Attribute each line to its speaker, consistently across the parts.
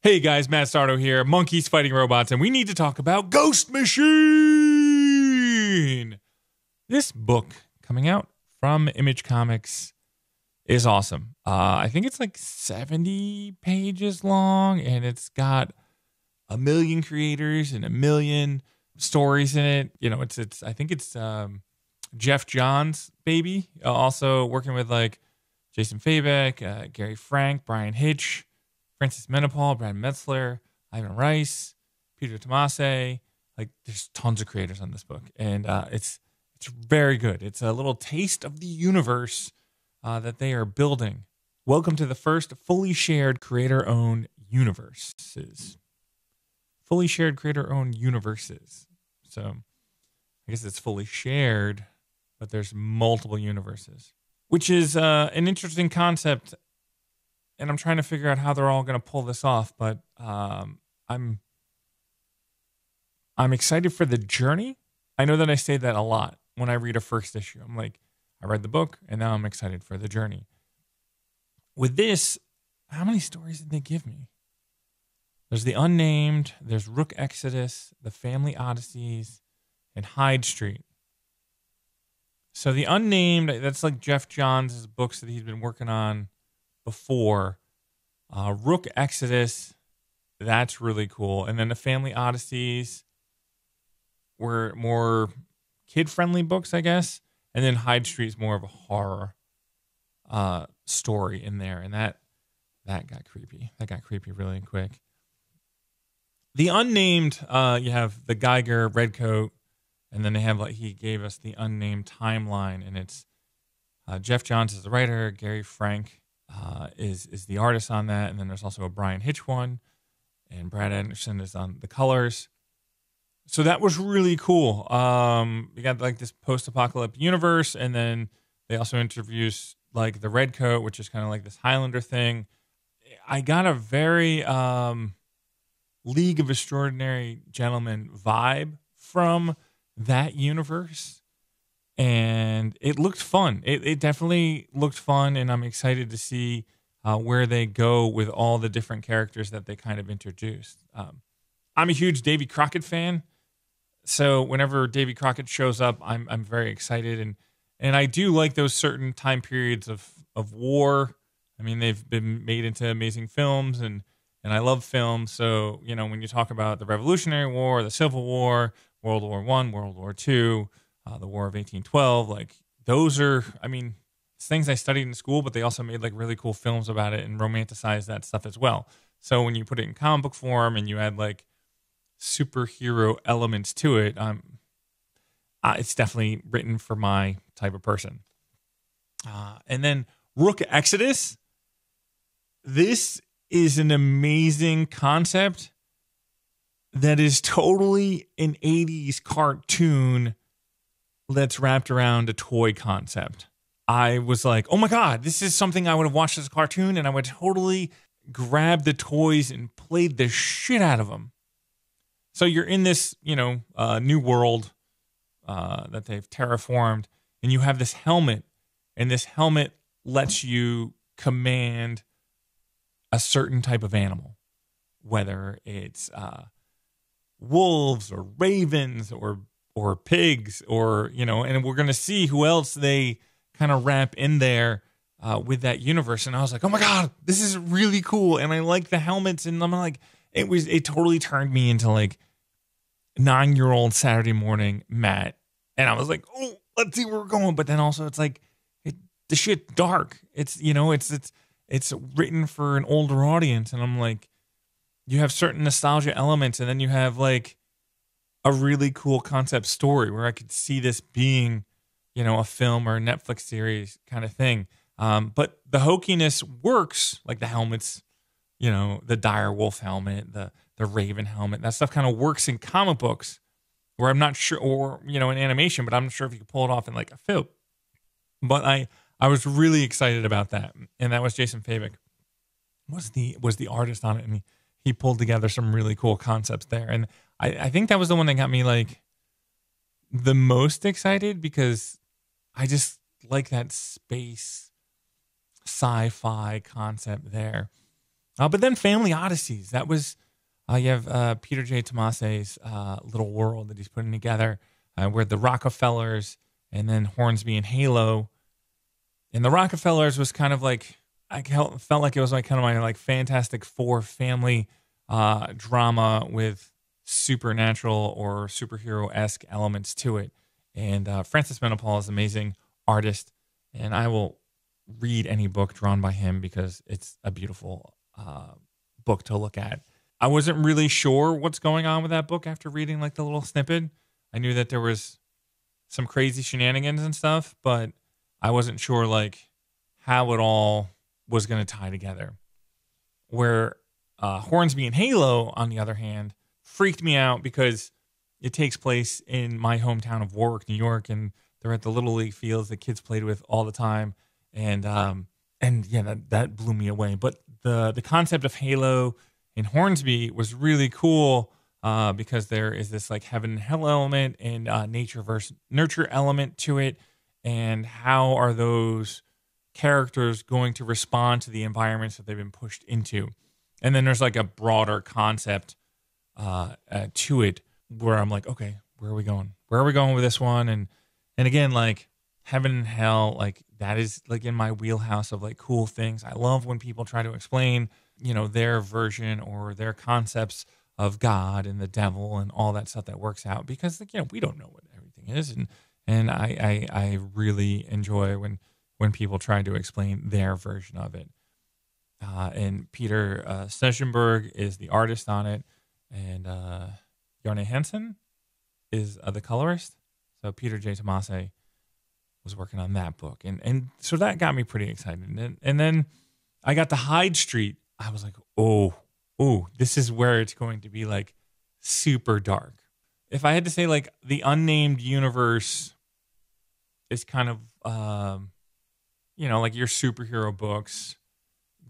Speaker 1: Hey guys, Matt Sardo here, Monkeys Fighting Robots, and we need to talk about Ghost Machine! This book coming out from Image Comics is awesome. I think it's like 70 pages long, and it's got a million creators and a million stories in it. You know, I think it's Geoff Johns' baby, also working with like Jason Fabok, Gary Frank, Bryan Hitch, Francis Manapul, Brad Metzler, Ivan Rice, Peter Tomasi. Like, there's tons of creators on this book, and it's very good. It's a little taste of the universe that they are building. Welcome to the first fully shared creator-owned universes. Fully shared creator-owned universes. So, I guess it's fully shared, but there's multiple universes, which is an interesting concept. And I'm trying to figure out how they're all going to pull this off, but I'm excited for the journey. I know that I say that a lot when I read a first issue. I'm like, I read the book, and now I'm excited for the journey. With this, how many stories did they give me? There's the Unnamed, there's Rook Exodus, the Family Odysseys, and Hyde Street. So the Unnamed, that's like Geoff Johns' books that he's been working on before. Rook Exodus, that's really cool. And then the Family Odysseys were more kid-friendly books, I guess. And then Hyde Street is more of a horror story in there. And that got creepy. That got creepy really quick. The Unnamed, you have the Geiger, Redcoat, and then they have, like, he gave us the Unnamed timeline. And it's Geoff Johns is the writer, Gary Frank is the artist on that, and then there's also a Bryan Hitch one, and Brad Anderson is on the colors. So that was really cool. We got like this post-apocalyptic universe, and then they also introduced like the Redcoat, which is kind of like this Highlander thing. I got a very League of Extraordinary Gentlemen vibe from that universe. And it looked fun. It definitely looked fun, and I'm excited to see where they go with all the different characters that they kind of introduced. I'm a huge Davy Crockett fan, so whenever Davy Crockett shows up, I'm very excited, and I do like those certain time periods of war. I mean, they've been made into amazing films, and I love films. So, you know, when you talk about the Revolutionary War, the Civil War, World War I, World War II, the War of 1812, like those are, I mean, it's things I studied in school, but they also made like really cool films about it and romanticized that stuff as well. So when you put it in comic book form and you add like superhero elements to it, it's definitely written for my type of person. And then Rook Exodus, this is an amazing concept that is totally an 80s cartoon that's wrapped around a toy concept. I was like, oh my God, this is something I would have watched as a cartoon, and I would totally grab the toys and played the shit out of them. So you're in this, you know, new world that they've terraformed, and you have this helmet, and this helmet lets you command a certain type of animal, whether it's wolves or ravens or pigs, or, you know, and we're going to see who else they kind of wrap in there with that universe. And I was like, oh my God, this is really cool. And I like the helmets, and I'm like, it totally turned me into like 9-year-old Saturday morning Matt. And I was like, oh, let's see where we're going. But then also it's like, the shit dark. It's, you know, it's written for an older audience. And I'm like, you have certain nostalgia elements, and then you have like a really cool concept story where I could see this being, you know, a film or a Netflix series kind of thing. But the hokiness works, like the helmets, you know, the dire wolf helmet, the raven helmet, that stuff kind of works in comic books where I'm not sure, or, you know, in animation, but I'm not sure if you could pull it off in like a film. But I was really excited about that. And that was Jason Fabok was the artist on it. And he pulled together some really cool concepts there. And I think that was the one that got me like the most excited, because I just like that space sci-fi concept there. But then Family Odysseys, that was, you have Peter J. Tomasi's little world that he's putting together, where the Rocketfellers and then Hornsby and Halo. And the Rocketfellers was kind of like, felt like it was like kind of my like Fantastic Four family drama with supernatural or superhero-esque elements to it. And Francis Manapul is an amazing artist, and I will read any book drawn by him because it's a beautiful book to look at. I wasn't really sure what's going on with that book after reading like the little snippet. I knew that there was some crazy shenanigans and stuff, but I wasn't sure like how it all was going to tie together. Where Hornsby and Halo, on the other hand, freaked me out because it takes place in my hometown of Warwick, New York, and they're at the Little League fields that kids played with all the time. And yeah, that blew me away. But the concept of Halo and Hornsby was really cool because there is this like heaven and hell element and nature versus nurture element to it. And how are those characters going to respond to the environments that they've been pushed into? And then there's like a broader concept to it where I'm like, okay, where are we going? Where are we going with this one? And again, like heaven and hell, like that is like in my wheelhouse of like cool things. I love when people try to explain, you know, their version or their concepts of God and the devil and all that stuff that works out, because like, you know, we don't know what everything is. And I really enjoy when people try to explain their version of it. And Peter Snejbjerg is the artist on it, and Jarne Hansen is the colorist. So Peter J. Tomasi was working on that book, and so that got me pretty excited. And then I got to Hyde Street. I was like, oh, this is where it's going to be like super dark. If I had to say, like, the Unnamed universe is kind of, you know, like your superhero books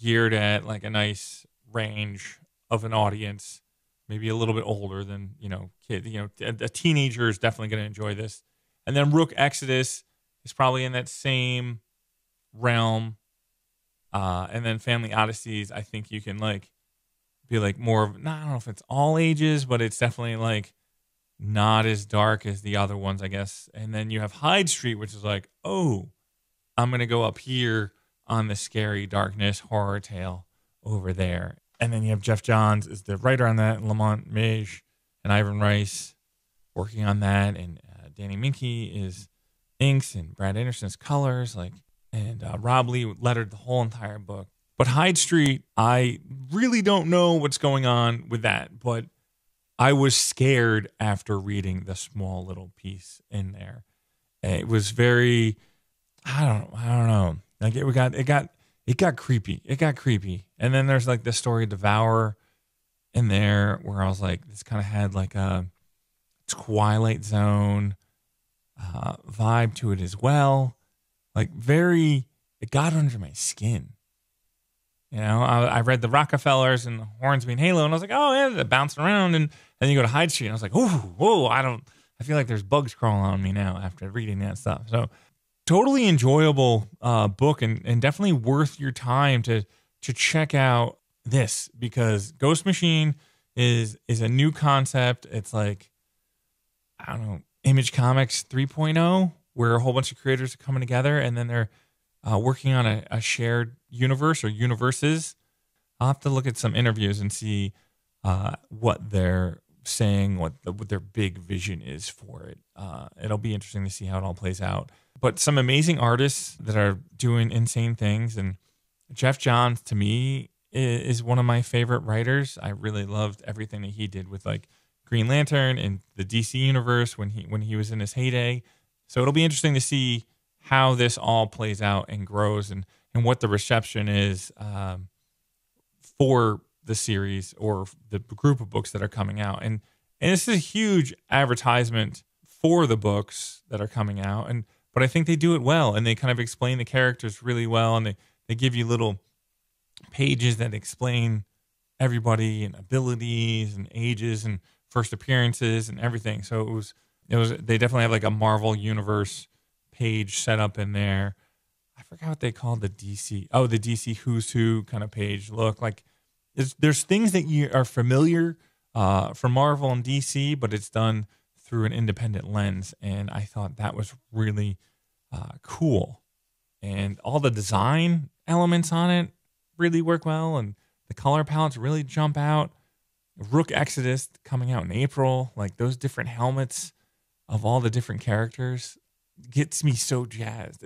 Speaker 1: geared at like a nice range of an audience, maybe a little bit older than, you know, kid, you know, a teenager is definitely going to enjoy this. And then Rook Exodus is probably in that same realm. And then Family Odysseys, I think you can like be like more of, I don't know if it's all ages, but it's definitely like not as dark as the other ones, I guess. And then you have Hyde Street, which is like, oh, I'm going to go up here on the scary darkness horror tale over there. And then you have Geoff Johns is the writer on that, and Lamont Mage and Ivan Rice working on that, and Danny Minke is inks, and Brad Anderson's colors, like, and Rob Lee lettered the whole entire book. But Hyde Street, I really don't know what's going on with that, but I was scared after reading the small little piece in there. It was very, I don't know. Like it got creepy. It got creepy. And then there's like the story Devour in there where I was like, this kind of had like a Twilight Zone vibe to it as well. Like it got under my skin. You know, I read the Rocketfellers and the Hornsby and Halo, and I was like, oh yeah, they're bouncing around. And then you go to Hyde Street, and I was like, whoa, I feel like there's bugs crawling on me now after reading that stuff. So totally enjoyable book, and definitely worth your time to check out this, because Ghost Machine is a new concept. It's like, I don't know, Image Comics 3.0, where a whole bunch of creators are coming together, and then they're working on a shared universe or universes. I'll have to look at some interviews and see what they're saying, what their big vision is for it. It'll be interesting to see how it all plays out. But some amazing artists that are doing insane things. And Geoff Johns, to me, is one of my favorite writers. I really loved everything that he did with like Green Lantern and the DC universe when he was in his heyday. So it'll be interesting to see how this all plays out and grows, and what the reception is for the series or the group of books that are coming out. And this is a huge advertisement for the books that are coming out. But I think they do it well, and they kind of explain the characters really well, and they give you little pages that explain everybody and abilities and ages and first appearances and everything. So it was they definitely have like a Marvel Universe page set up in there. I forgot what they called the DC. Oh, the DC Who's Who kind of page look. Like there's things that you are familiar from Marvel and DC, but it's done through an independent lens, and I thought that was really cool. And all the design elements on it really work well, and the color palettes really jump out. Rook Exodus coming out in April, like those different helmets of all the different characters gets me so jazzed.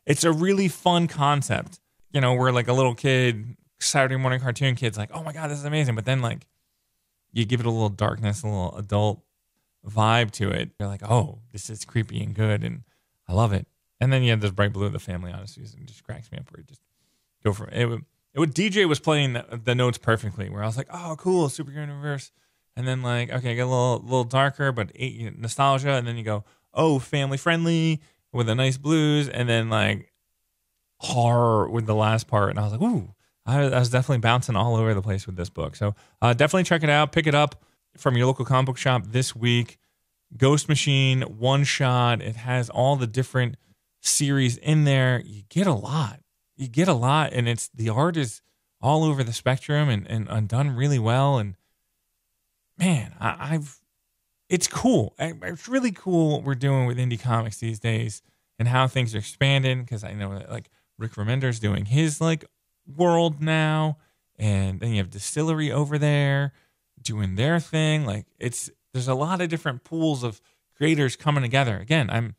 Speaker 1: It's a really fun concept. You know, we're like a little kid, Saturday morning cartoon kid's like, oh my God, this is amazing. But then like you give it a little darkness, a little adult vibe to it. You're like, oh, this is creepy and good, and I love it. And then you have this bright blue of the Family Odysseys, and it just cracks me up where you just go for it. DJ was playing the notes perfectly, where I was like, oh, cool, superhero universe. And then like, okay, get a little darker, but nostalgia. And then you go, oh, family friendly with a nice blues. And then like horror with the last part. And I was like, ooh, I was definitely bouncing all over the place with this book. So definitely check it out. Pick it up from your local comic book shop this week. Ghost Machine, one shot. It has all the different series in there. You get a lot. And the art is all over the spectrum and done really well. And man, it's cool. It's really cool what we're doing with indie comics these days and how things are expanding. Because I know that like Rick Remender's doing his like world now, and then you have Distillery over there doing their thing. Like there's a lot of different pools of creators coming together. Again,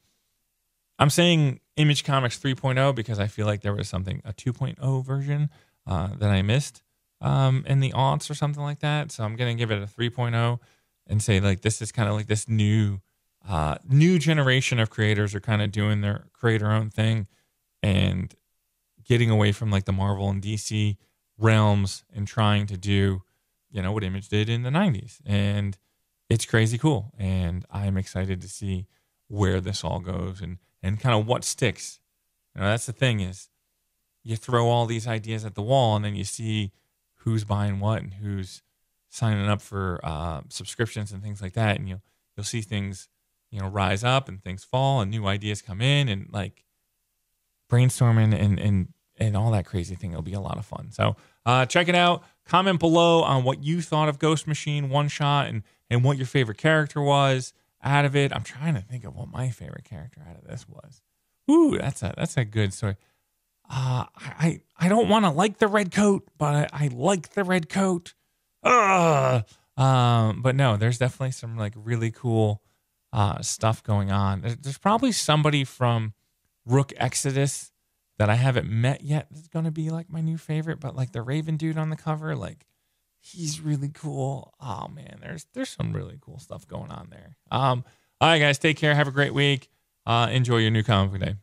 Speaker 1: I'm saying Image Comics 3.0 because I feel like there was a 2.0 version that I missed in the aughts or something like that. So I'm going to give it a 3.0 and say like this is kind of like this new generation of creators are kind of doing their creator own thing and getting away from like the Marvel and DC realms and trying to do, you know, what Image did in the 90s. And it's crazy cool. And I'm excited to see where this all goes and kind of what sticks. You know, that's the thing is you throw all these ideas at the wall and then you see who's buying what and who's signing up for subscriptions and things like that. And you'll see things, you know, rise up and things fall and new ideas come in and like brainstorming and all that crazy thing. It'll be a lot of fun. So check it out. Comment below on what you thought of Ghost Machine one shot and what your favorite character was out of it. I'm trying to think of what my favorite character out of this was. Ooh, that's a good story. I don't want to like the Redcoat, but I like the Redcoat. But no, there's definitely some like really cool stuff going on. There's probably somebody from Rook Exodus that I haven't met yet that's going to be like my new favorite, but like the Raven dude on the cover, like he's really cool. Oh man, there's some really cool stuff going on there. All right, guys, take care. Have a great week. Enjoy your new comic book day.